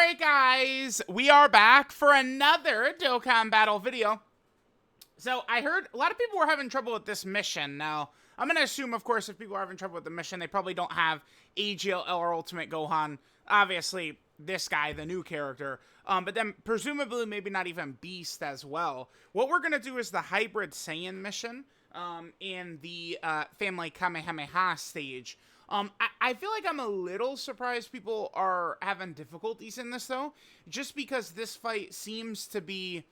Alright guys, we are back for another Dokkan battle video. So I heard a lot of people were having trouble with this mission. Now, I'm going to assume, of course, if people are having trouble with the mission, they probably don't have AGL or Ultimate Gohan. Obviously, this guy, the new character. But then, presumably, maybe not even Beast as well. What we're going to do is the Hybrid Saiyan mission in the Family Kamehameha stage. I feel like I'm a little surprised people are having difficulties in this, though. Just because this fight seems to be...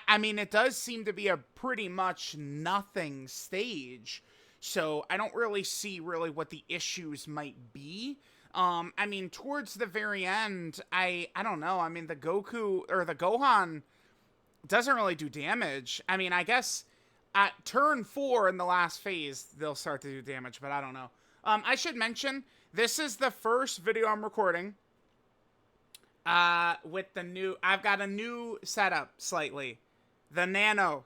I mean, it does seem to be a pretty much nothing stage. So, I don't really see what the issues might be. I mean, towards the very end, I don't know. I mean, the Goku, or the Gohan doesn't really do damage. I mean, I guess at turn 4 in the last phase, they'll start to do damage, but I don't know. I should mention, this is the first video I'm recording with the new... I've got a new setup, slightly. The Nano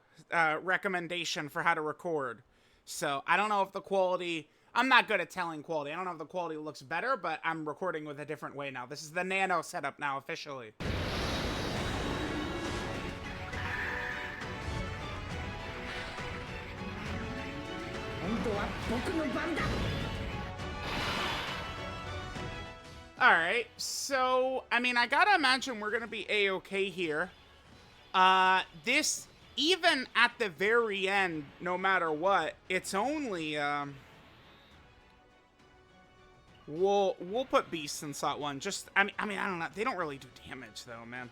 recommendation for how to record. So, I don't know if the quality... I'm not good at telling quality. I don't know if the quality looks better, but I'm recording with a different way now. This is the Nano setup now, officially. Alright, so, I mean, I gotta imagine we're gonna be A-okay here. This, even at the very end, no matter what, it's only, We'll put Beast in slot 1. Just, I mean, I don't know. They don't really do damage, though, man.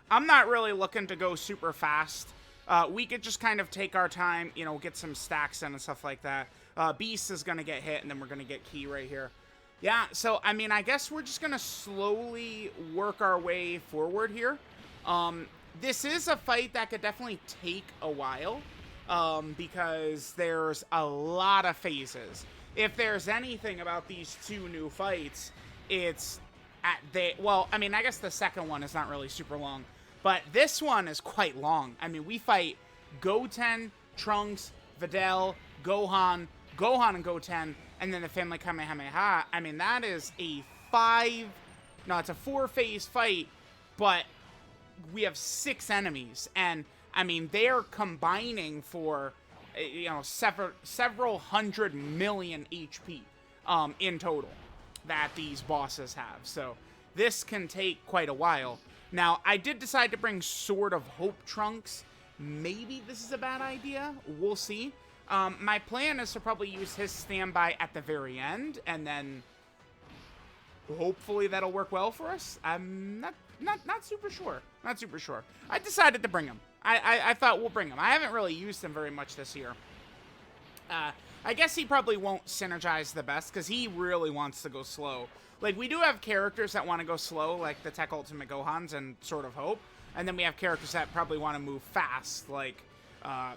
I'm not really looking to go super fast. We could just kind of take our time, you know, get some stacks in and stuff like that. Beast is gonna get hit, and then we're gonna get Key right here. Yeah, so, I mean, I guess we're just going to slowly work our way forward here. This is a fight that could definitely take a while, because there's a lot of phases. If there's anything about these two new fights, it's well, I mean, I guess the second one is not really super long, but this one is quite long. I mean, we fight Goten, Trunks, Videl, Gohan and Goten, and then the Family Kamehameha. I mean, that is a it's a 4-phase fight, but we have 6 enemies, and I mean, they're combining for, you know, several hundred million HP in total that these bosses have. So this can take quite a while. Now, I did decide to bring Sword of Hope Trunks. Maybe this is a bad idea. We'll see. My plan is to probably use his standby at the very end, and then hopefully that'll work well for us. I'm not super sure. Not super sure. I decided to bring him. I thought we'll bring him. I haven't really used him very much this year. I guess he probably won't synergize the best, because he really wants to go slow. Like, we do have characters that want to go slow, like the Tech Ultimate Gohans and Sword of Hope. And then we have characters that probably want to move fast, like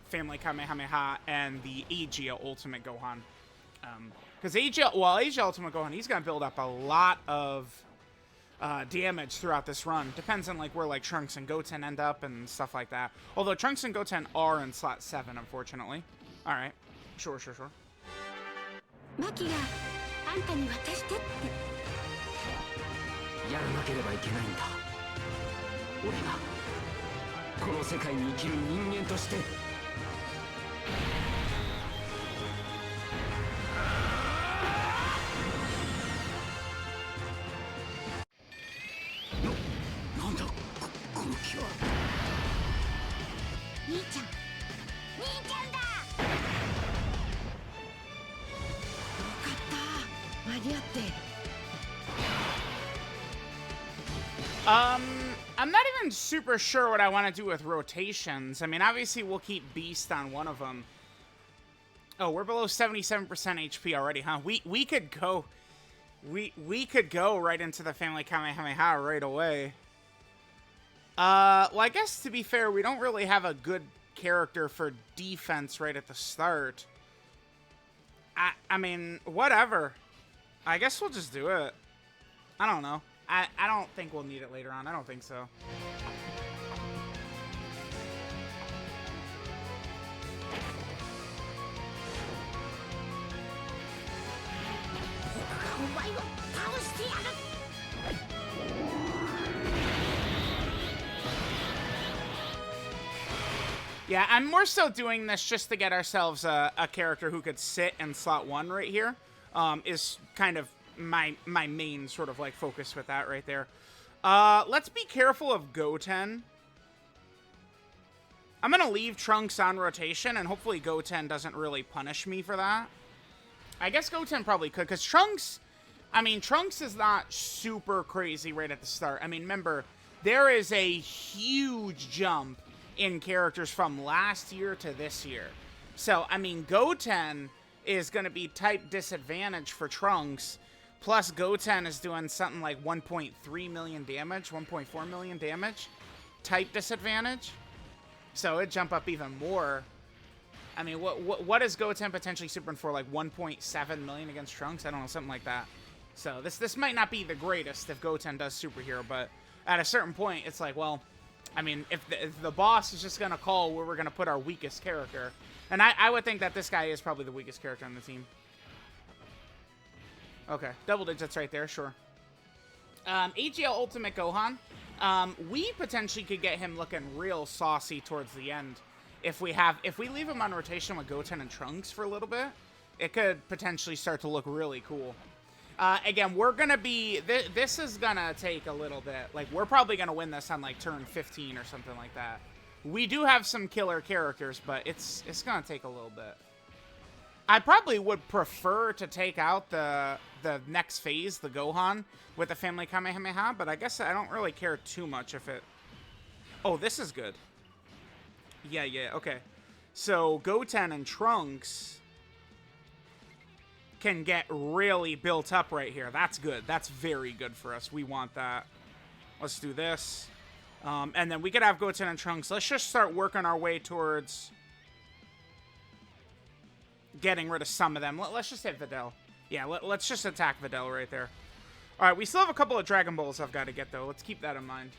Family Kamehameha and the AGL Ultimate Gohan. Because AGL Ultimate Gohan, he's going to build up a lot of damage throughout this run. Depends on, like, where, like, Trunks and Goten end up and stuff like that. Although Trunks and Goten are in slot 7, unfortunately. Alright. Sure. I'm not even super sure what I want to do with rotations. I mean, obviously we'll keep Beast on one of them. Oh, we're below 77% HP already, huh? We could go... We could go right into the Family Kamehameha right away. Well, I guess to be fair, we don't really have a good character for defense right at the start. I mean, whatever. I guess we'll just do it. I don't know. I don't think we'll need it later on. I don't think so. Yeah, I'm more so doing this just to get ourselves a character who could sit in slot 1 right here. Is kind of my main sort of like focus with that right there. Let's be careful of Goten. I'm going to leave Trunks on rotation, and hopefully Goten doesn't really punish me for that. I guess Goten probably could, because Trunks... I mean, Trunks is not super crazy right at the start. I mean, remember, there is a huge jump in characters from last year to this year. So, I mean, Goten is going to be type disadvantage for Trunks, plus Goten is doing something like 1.3 million damage, 1.4 million damage, type disadvantage. So it'd jump up even more. I mean, what is Goten potentially supering for? Like 1.7 million against Trunks? I don't know, something like that. So this might not be the greatest if Goten does superhero, but at a certain point, it's like, well, I mean, if the boss is just going to call where we're going to put our weakest character, and I would think that this guy is probably the weakest character on the team. Okay, double digits right there, sure. AGL Ultimate Gohan. We potentially could get him looking real saucy towards the end. If we leave him on rotation with Goten and Trunks for a little bit, it could potentially start to look really cool. Again, we're going to be... This is going to take a little bit. Like, we're probably going to win this on, like, turn 15 or something like that. We do have some killer characters, but it's going to take a little bit. I probably would prefer to take out the next phase, the Gohan, with the Family Kamehameha, but I guess I don't really care too much if it... Oh, this is good. Yeah, okay. So, Goten and Trunks can get really built up right here. That's good. That's very good for us. We want that. Let's do this. And then we could have Goten and Trunks. Let's just start working our way towards getting rid of some of them. Let's just hit Videl. Yeah, let's just attack Videl right there. All right, we still have a couple of Dragon Balls I've got to get, though. Let's keep that in mind.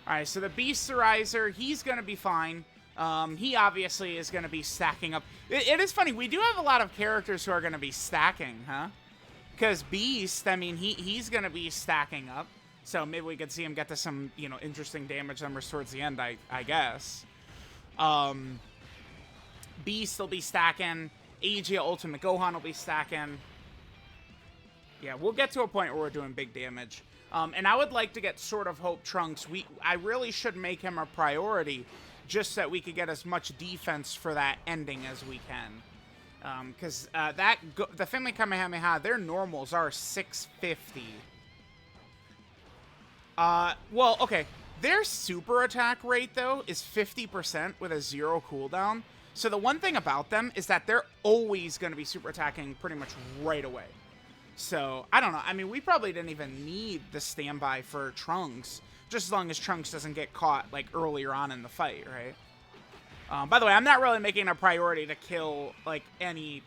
All right, so the Beasterizer, he's going to be fine. He obviously is going to be stacking up. It is funny. We do have a lot of characters who are going to be stacking, huh? Because Beast, I mean, he's going to be stacking up. So maybe we could see him get to some, you know, interesting damage numbers towards the end, I guess. Beast will be stacking. AGL Ultimate Gohan will be stacking. Yeah, we'll get to a point where we're doing big damage. And I would like to get Sword of Hope Trunks. I really should make him a priority just so that we could get as much defense for that ending as we can. Because the Family Kamehameha, their normals are 650. Well, okay. Their super attack rate, though, is 50% with a 0 cooldown. So the one thing about them is that they're always going to be super attacking pretty much right away. So, I don't know. I mean, we probably didn't even need the standby for Trunks, just as long as Trunks doesn't get caught, like, earlier on in the fight, right? By the way, I'm not really making a priority to kill, like, any,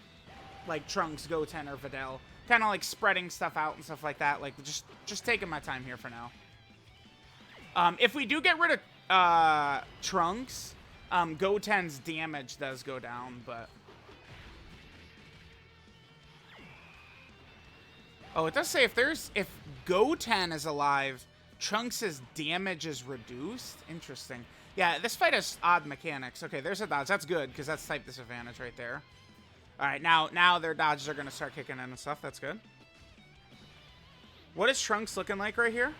like, Trunks, Goten, or Videl. Kind of, like, spreading stuff out and stuff like that. Like, just taking my time here for now. If we do get rid of Trunks, Goten's damage does go down, but... Oh, it does say if Goten is alive, Trunks' damage is reduced. Interesting. Yeah, this fight has odd mechanics. Okay, there's a dodge. That's good, because that's type disadvantage right there. All right, now their dodges are going to start kicking in and stuff. That's good. What is Trunks looking like right here?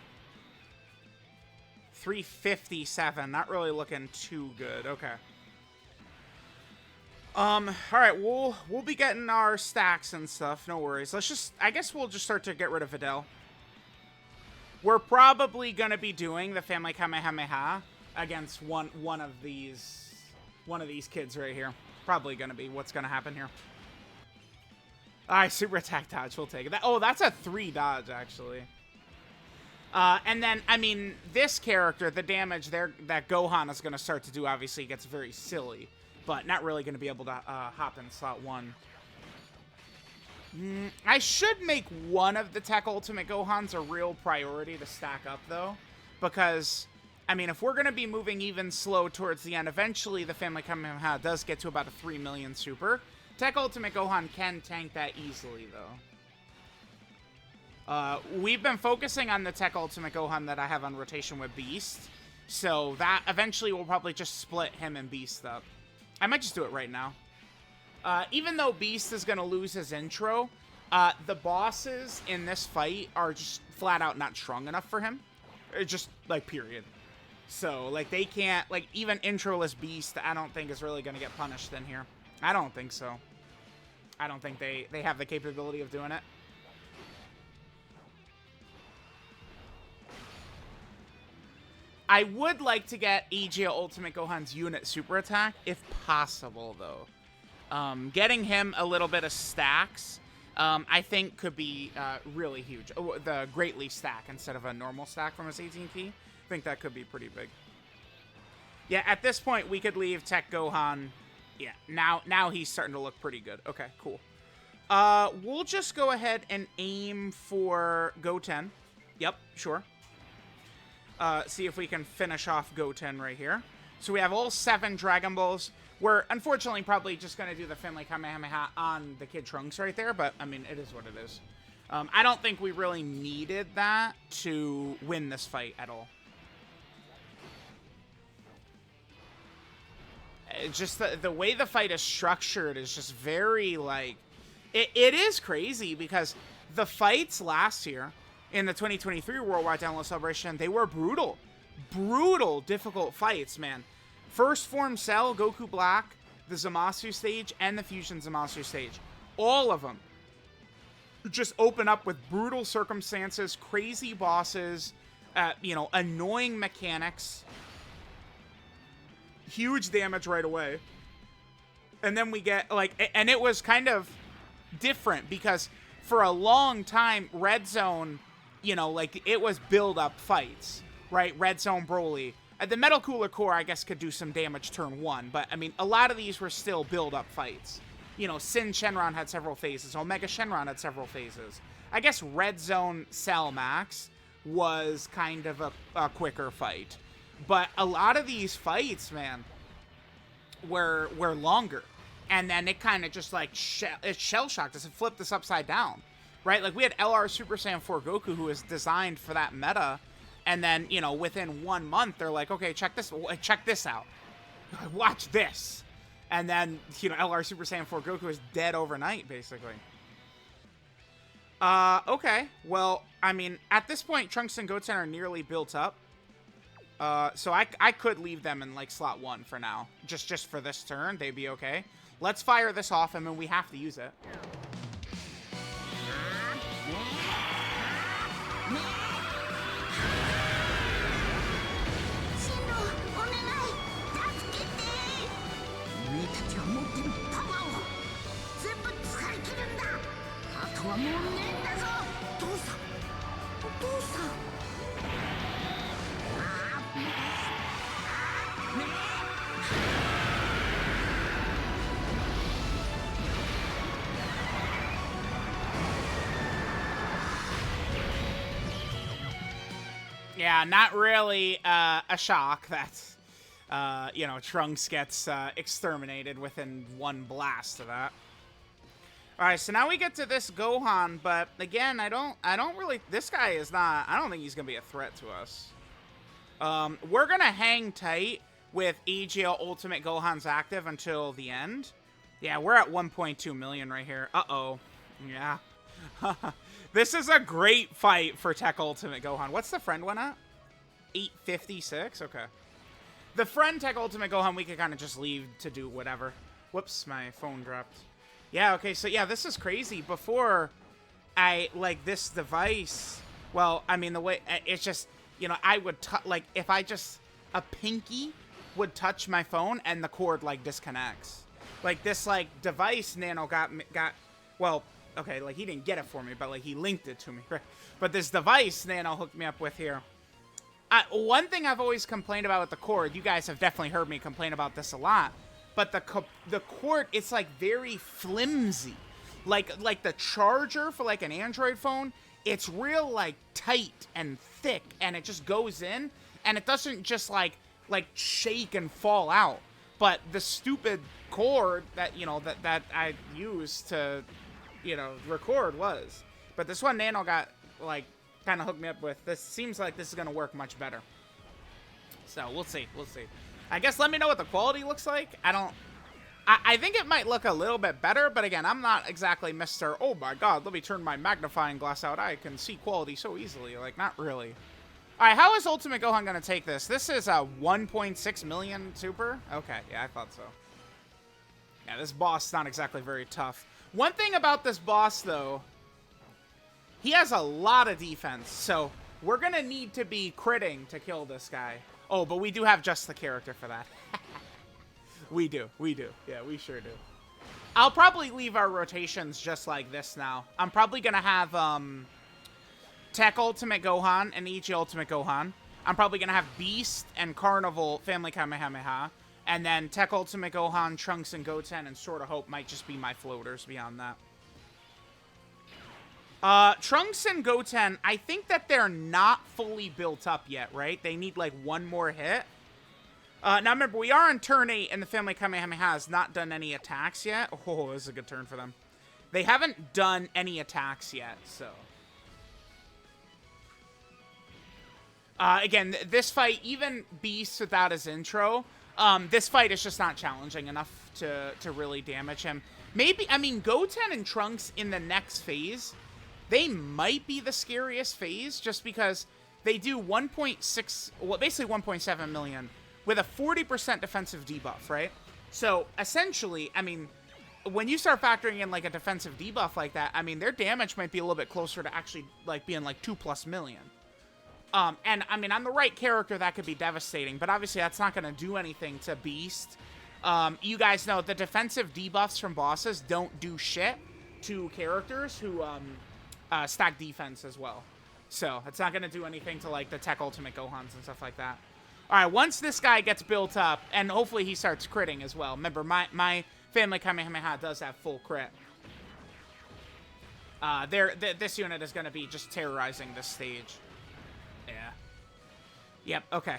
357. Not really looking too good. Okay. All right, we'll be getting our stacks and stuff. No worries. I guess we'll just start to get rid of Videl. We're probably gonna be doing the Family Kamehameha against one of these kids right here. Probably gonna be what's gonna happen here. All right, super attack dodge. We'll take it. That's a 3 dodge actually. And then, I mean, this character, the damage that Gohan is gonna start to do obviously gets very silly. But not really going to be able to hop in slot 1. I should make one of the Tech Ultimate Gohans a real priority to stack up, though. Because, I mean, if we're going to be moving even slow towards the end, eventually the Family Kamehameha does get to about a 3 million super. Tech Ultimate Gohan can tank that easily, though. We've been focusing on the Tech Ultimate Gohan that I have on rotation with Beast. So that eventually will probably just split him and Beast up. I might just do it right now. Even though Beast is going to lose his intro, the bosses in this fight are just flat out not strong enough for him. Just, like, period. So, like, they can't, like, even introless Beast, I don't think is really going to get punished in here. I don't think so. I don't think they have the capability of doing it. I would like to get AGL Ultimate Gohan's unit super attack, if possible, though. Getting him a little bit of stacks, I think could be really huge. Oh, the Greatly stack instead of a normal stack from his 18 key. I think that could be pretty big. Yeah, at this point, we could leave Tech Gohan. Yeah, now he's starting to look pretty good. Okay, cool. We'll just go ahead and aim for Goten. Yep, sure. See if we can finish off Goten right here. So we have all 7 Dragon Balls. We're unfortunately probably just going to do the Finley Kamehameha on the Kid Trunks right there, but I mean, it is what it is. I don't think we really needed that to win this fight at all. It's just the way the fight is structured is just very, like... It is crazy because the fights last year in the 2023 Worldwide Download Celebration, they were brutal. Brutal, difficult fights, man. First Form Cell, Goku Black, the Zamasu stage, and the Fusion Zamasu stage. All of them just open up with brutal circumstances, crazy bosses, you know, annoying mechanics, huge damage right away. And then we get, like, and it was kind of different because for a long time, Red Zone, you know, like, it was build-up fights, right? Red Zone Broly. The Metal Cooler Core, I guess, could do some damage turn 1, but, I mean, a lot of these were still build-up fights. You know, Sin Shenron had several phases. Omega Shenron had several phases. I guess Red Zone Cell Max was kind of a quicker fight. But a lot of these fights, man, were longer. And then it kind of just, like, it shell-shocked us and flipped us upside down. Right? Like, we had LR Super Saiyan 4 Goku, who was designed for that meta. And then, you know, within 1 month, they're like, okay, check this out. Watch this. And then, you know, LR Super Saiyan 4 Goku is dead overnight, basically. Okay. Well, I mean, at this point, Trunks and Goten are nearly built up. So I could leave them in, like, slot 1 for now. Just for this turn, they'd be okay. Let's fire this off. I mean, we have to use it. Yeah, not really a shock that, you know, Trunks gets exterminated within 1 blast of that. Alright, so now we get to this Gohan, but again, I don't really, this guy is not, I don't think he's gonna be a threat to us. We're gonna hang tight with AGL Ultimate Gohan's active until the end. Yeah, we're at 1.2 million right here. Uh-oh. Yeah. This is a great fight for Tech Ultimate Gohan. What's the friend one at? 856? Okay. The friend Tech Ultimate Gohan, we could kind of just leave to do whatever. Whoops, my phone dropped. Yeah, okay, so yeah, this is crazy. Before like, this device, well, I mean, the way, it's just, you know, I would, like, if I just, a pinky would touch my phone and the cord, like, disconnects. Like, this, like, device Nano got, well, okay, like, he didn't get it for me, but, like, he linked it to me, right? But this device Nano hooked me up with here. One thing I've always complained about with the cord, you guys have definitely heard me complain about this a lot, but the cord, it's, like, very flimsy. Like the charger for, like, an Android phone, it's real, like, tight and thick, and it just goes in, and it doesn't just, like shake and fall out. But the stupid cord that, you know, that I used to, you know, record was. But this one Nano got, like, kind of hooked me up with. This seems like this is going to work much better. So we'll see. We'll see. I guess let me know what the quality looks like. I think it might look a little bit better, but again, I'm not exactly Mr. Oh my god, let me turn my magnifying glass out. I can see quality so easily. Like, not really. Alright, how is Ultimate Gohan going to take this? This is a 1.6 million super? Okay, yeah, I thought so. Yeah, this boss is not exactly very tough. One thing about this boss, though, he has a lot of defense, so we're going to need to be critting to kill this guy. Oh, but we do have just the character for that. We do. Yeah, we sure do. I'll probably leave our rotations just like this now. I'm probably going to have Tech Ultimate Gohan and EG Ultimate Gohan. I'm probably going to have Beast and Carnival Family Kamehameha. And then Tech Ultimate Gohan, Trunks, and Goten, and Sword of Hope might just be my floaters beyond that. Trunks and Goten, I think that they're not fully built up yet, right? They need like one more hit. Now remember, we are on turn 8, and the Family Kamehameha has not done any attacks yet. Oh, this is a good turn for them. They haven't done any attacks yet, so. Again, this fight, even Beast without his intro, this fight is just not challenging enough to really damage him. Maybe, I mean, Goten and Trunks in the next phase, they might be the scariest phase, just because they do 1.6, well, basically 1.7 million with a 40% defensive debuff, right? So, essentially, I mean, when you start factoring in, like, a defensive debuff like that, I mean, their damage might be a little bit closer to actually, like, being, like, 2+ million. And, I mean, on the right character, that could be devastating, but obviously that's not going to do anything to Beast. You guys know the defensive debuffs from bosses don't do shit to characters who stack defense as well. So, it's not going to do anything to, like, the Tech Ultimate Gohans and stuff like that. Alright, once this guy gets built up, and hopefully he starts critting as well. Remember, my Family Kamehameha does have full crit. This unit is going to be just terrorizing this stage. Yeah. Yep, okay.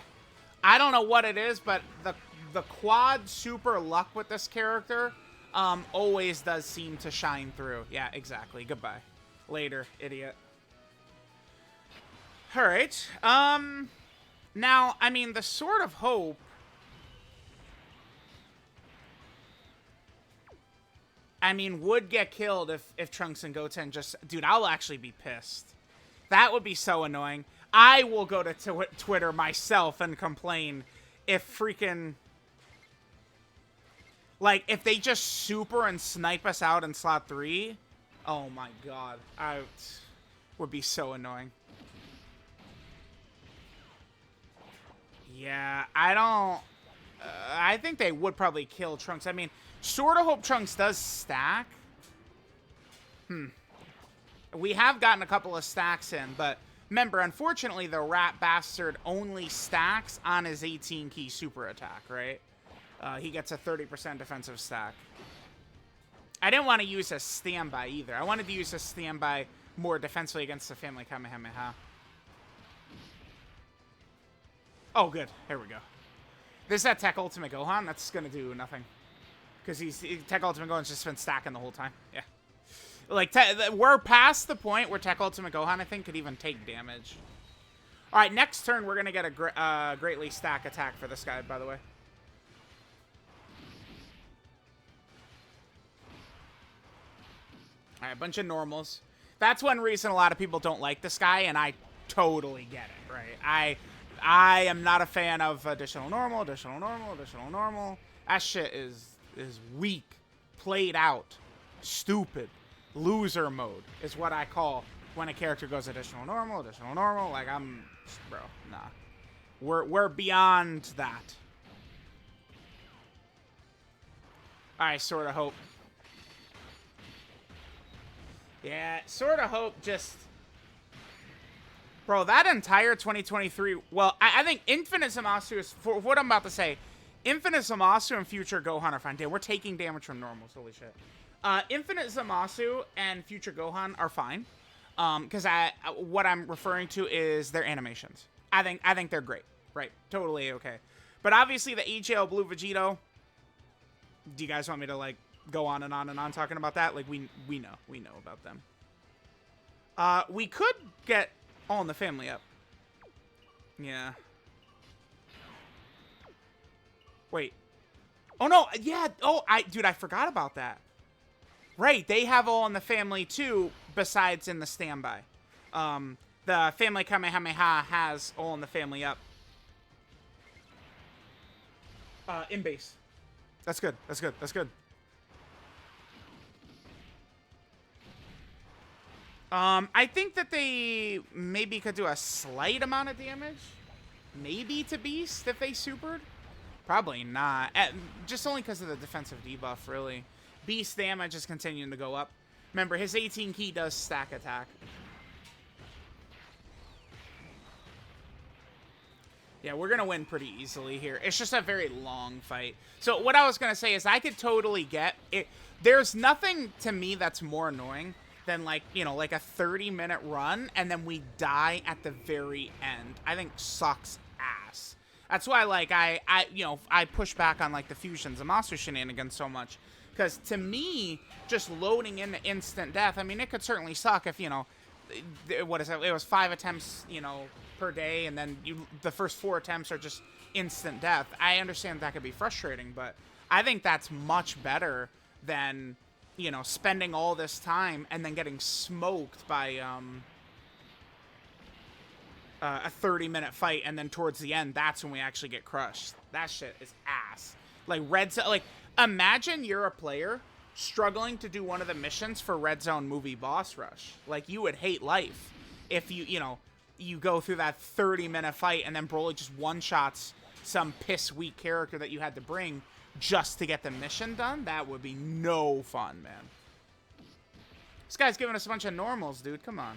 I don't know what it is, but the quad super luck with this character always does seem to shine through. Yeah, exactly. Goodbye. Later, idiot. Alright. Now, I mean, the Sword of Hope... I mean, would get killed if Trunks and Goten just... Dude, I'll actually be pissed. That would be so annoying. I will go to Twitter myself and complain if freaking... Like, if they just super and snipe us out in slot 3. Oh my god. I would be so annoying. Yeah, I don't... I think they would probably kill Trunks. I mean, Sword of Hope Trunks does stack. We have gotten a couple of stacks in, but remember, unfortunately, the rat bastard only stacks on his 18-key super attack, right? He gets a 30% defensive stack. I didn't want to use a standby either. I wanted to use a standby more defensively against the Family Kamehameha. Oh, good. Here we go. This is that Tech Ultimate Gohan. That's going to do nothing. Because Tech Ultimate Gohan's just been stacking the whole time. Yeah. Like, we're past the point where Tech Ultimate Gohan, I think, could even take damage. Alright, next turn, we're going to get a greatly stack attack for this guy, by the way. Alright, a bunch of normals. That's one reason a lot of people don't like this guy, and I totally get it, right? I am not a fan of additional normal, additional normal, additional normal. That shit is weak, played out, stupid, loser mode is what I call when a character goes additional normal, additional normal. Like, bro, nah. We're beyond that. Alright, Sword of Hope. Yeah, Sword of Hope just... Bro, that entire 2023... Well, I think Infinite Zamasu is... For what I'm about to say, Infinite Zamasu and Future Gohan are fine. Damn, we're taking damage from normals. Holy shit. Infinite Zamasu and Future Gohan are fine. Because what I'm referring to is their animations. I think they're great. Right. Totally okay. But obviously the HL Blue Vegito... Do you guys want me to, like, go on and on and on talking about that? Like, we know about them. We could get All in the Family up. Yeah. Wait. Oh, no. Yeah. Oh, dude, I forgot about that. Right. They have All in the Family, too, besides in the standby. The Family Kamehameha has All in the Family up. In base. That's good. That's good. That's good. I think that they maybe could do a slight amount of damage. Maybe to Beast if they supered. Probably not. Just only because of the defensive debuff, really. Beast damage is continuing to go up. Remember, his 18 key does stack attack. Yeah, we're going to win pretty easily here. It's just a very long fight. So what I was going to say is I could totally get it. There's nothing to me that's more annoying than, like, you know, like a 30-minute run and then we die at the very end. I think sucks ass. That's why, like, I push back on, like, the fusions and monster shenanigans so much. Because to me, just loading into instant death, I mean, it could certainly suck if, you know, what is it? It was 5 attempts, you know, per day, and then the first 4 attempts are just instant death. I understand that could be frustrating, but I think that's much better than, you know, spending all this time and then getting smoked by a 30-minute fight, and then towards the end, that's when we actually get crushed. That shit is ass. Like, imagine you're a player struggling to do one of the missions for Red Zone movie boss rush. Like, you would hate life if you know, you go through that 30-minute fight and then Broly just one-shots some piss-weak character that you had to bring just to get the mission done. That would be no fun, man. This guy's giving us a bunch of normals, dude. Come on.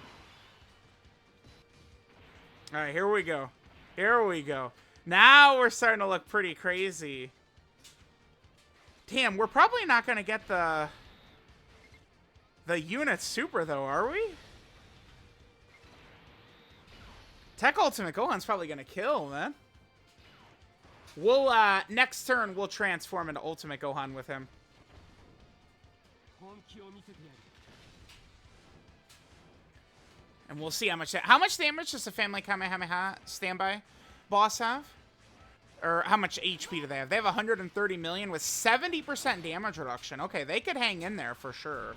All right, here we go. Here we go. Now we're starting to look pretty crazy. Damn, we're probably not going to get the unit super, though, are we? Tech Ultimate Gohan's probably going to kill, man. We'll, next turn, we'll transform into Ultimate Gohan with him. And we'll see how much damage does the Family Kamehameha standby boss have? Or how much HP do they have? They have 130 million with 70% damage reduction. Okay, they could hang in there for sure.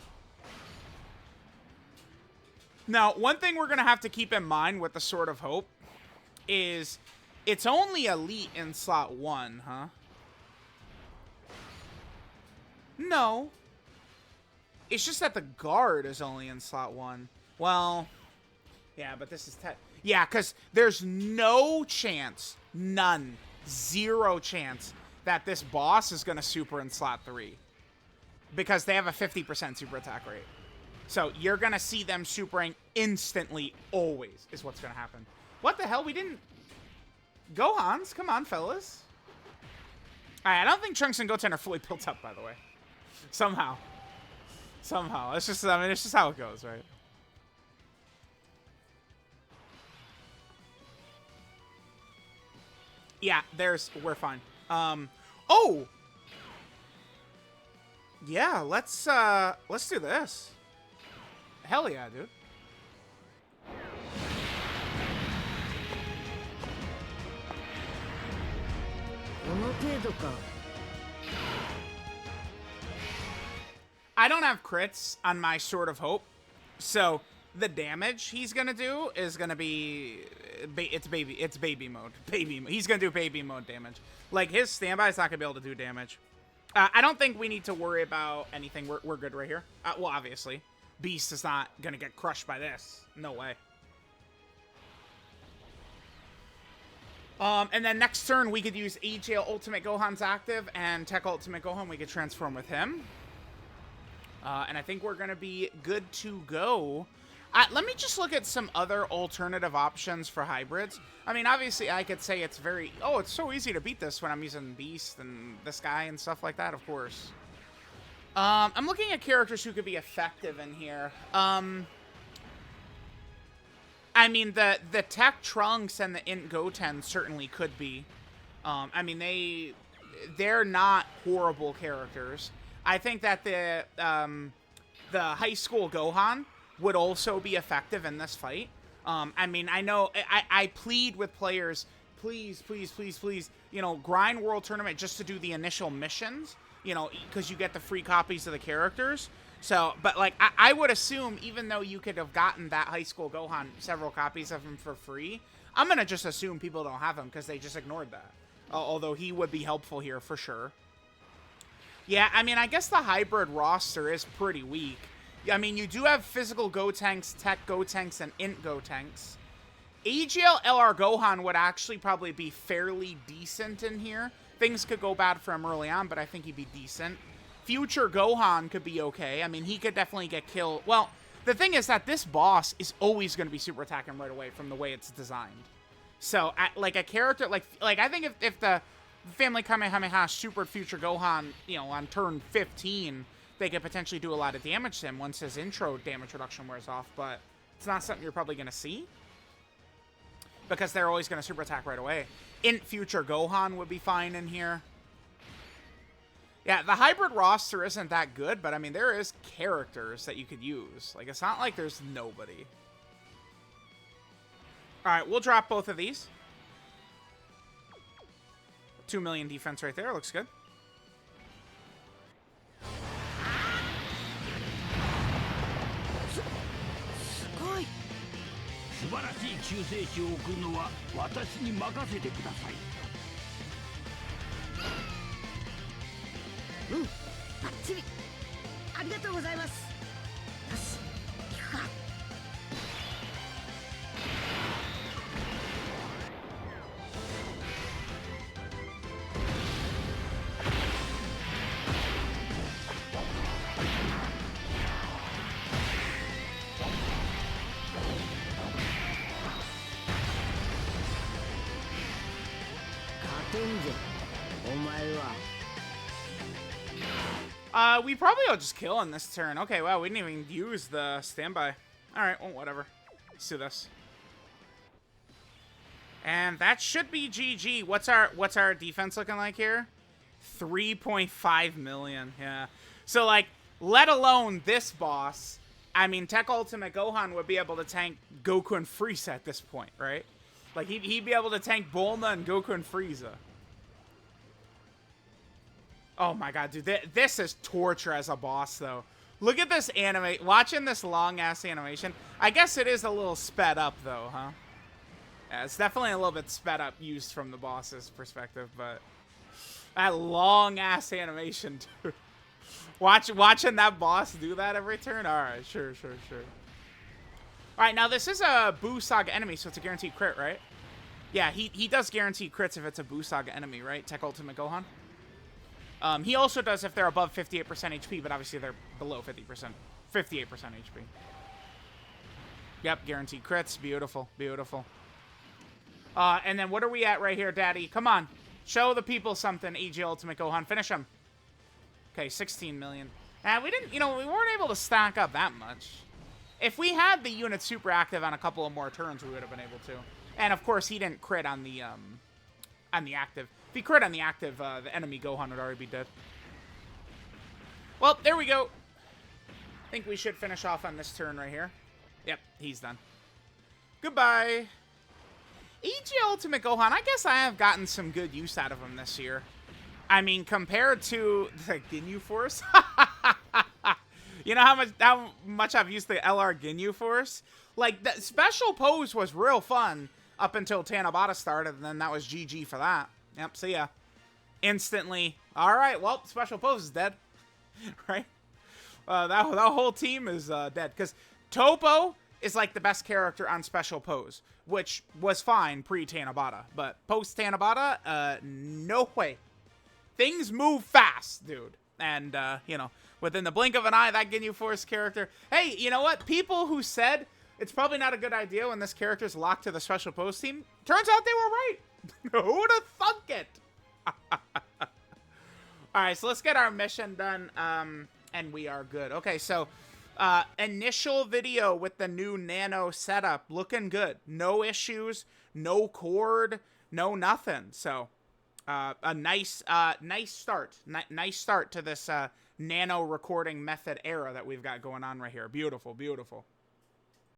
Now, one thing we're going to have to keep in mind with the Sword of Hope is it's only elite in slot 1, huh? No. It's just that the guard is only in slot 1. Well, yeah, but this is... Yeah, because there's no chance, none, 0 chance that this boss is going to super in slot 3. Because they have a 50% super attack rate. So you're going to see them supering instantly, always, is what's going to happen. What the hell? We didn't... Gohans? Come on, fellas. Alright, I don't think Trunks and Goten are fully built up, by the way. Somehow. Somehow. It's just, I mean, it's just how it goes, right? Yeah, we're fine. Oh! Yeah, let's do this. Hell yeah, dude. I don't have crits on my Sword of Hope, so the damage he's gonna do is gonna be it's baby mode. He's gonna do baby mode damage. Like, his standby is not gonna be able to do damage. I don't think we need to worry about anything. We're good right here. Well, obviously, Beast is not gonna get crushed by this. No way. And then next turn, we could use AGL Ultimate Gohan's active, and Tech Ultimate Gohan, we could transform with him. And I think we're going to be good to go. Let me just look at some other alternative options for hybrids. I mean, obviously, I could say it's very... Oh, it's so easy to beat this when I'm using Beast and this guy and stuff like that, of course. I'm looking at characters who could be effective in here. I mean, the Tech Trunks and the Int Goten certainly could be. I mean, they're not horrible characters. I think that the High School Gohan would also be effective in this fight. I mean, I know I plead with players, please, please, please, please, you know, grind World Tournament just to do the initial missions, you know, because you get the free copies of the characters. So, but like, I would assume, even though you could have gotten that High School Gohan, several copies of him for free, I'm going to just assume people don't have him because they just ignored that. Although he would be helpful here for sure. Yeah, I mean, I guess the hybrid roster is pretty weak. I mean, you do have physical Gotenks, tech Gotenks, and int Gotenks. AGL LR Gohan would actually probably be fairly decent in here. Things could go bad for him early on, but I think he'd be decent. Future Gohan could be okay. I mean, he could definitely get killed. Well, the thing is that this boss is always going to be super attacking right away from the way it's designed. So, like a character, like I think if the Family Kamehameha supered Future Gohan, you know, on turn 15, they could potentially do a lot of damage to him once his intro damage reduction wears off, but it's not something you're probably going to see. Because they're always going to super attack right away. Int Future Gohan would be fine in here. Yeah, the hybrid roster isn't that good, but I mean, there is characters that you could use. Like, it's not like there's nobody. Alright, we'll drop both of these. 2 million defense right there. Looks good. We probably will just kill in this turn. Okay, wow, we didn't even use the standby. Alright, well, whatever. Let's do this. And that should be GG. What's our defense looking like here? 3.5 million, yeah. So, like, let alone this boss, I mean, Tech Ultimate Gohan would be able to tank Goku and Frieza at this point, right? Like, he'd be able to tank Bulma and Goku and Frieza. Oh my god, dude. This is torture as a boss, though. Look at this anime. Watching this long-ass animation. I guess it is a little sped up, though, huh? Yeah, it's definitely a little bit sped up used from the boss's perspective, but... that long-ass animation, dude. Watching that boss do that every turn? Alright, sure. Alright, now this is a Buu Saga enemy, so it's a guaranteed crit, right? Yeah, he does guarantee crits if it's a Buu Saga enemy, right? Tech Ultimate Gohan? He also does if they're above 58% HP, but obviously they're below 50%. 58% HP. Yep, guaranteed crits. Beautiful, beautiful. And then what are we at right here, Daddy? Come on. Show the people something, EG Ultimate Gohan. Finish him. Okay, 16 million. And we didn't, you know, we weren't able to stack up that much. If we had the unit super active on a couple of more turns, we would have been able to. And, of course, he didn't crit on the active. If he crit on the active, the enemy Gohan would already be dead. Well, there we go. I think we should finish off on this turn right here. Yep, he's done. Goodbye. EG Ultimate Gohan, I guess I have gotten some good use out of him this year. I mean, compared to the Ginyu Force. You know how much I've used the LR Ginyu Force? Like, the special pose was real fun up until Tanabata started, and then that was GG for that. Yep, see ya. Instantly. Alright, well, special pose is dead. Right? That whole team is dead. Because Topo is like the best character on special pose, which was fine pre-Tanabata. But post-Tanabata, no way. Things move fast, dude. And, you know, within the blink of an eye, that Ginyu Force character... Hey, you know what? People who said it's probably not a good idea when this character's locked to the special pose team, turns out they were right. Who would have thunk it? Alright, so let's get our mission done, and we are good. Okay, so, initial video with the new Nano setup. Looking good. No issues, no cord, no nothing. So, a nice start. Nice start to this, Nano recording method era that we've got going on right here. Beautiful, beautiful.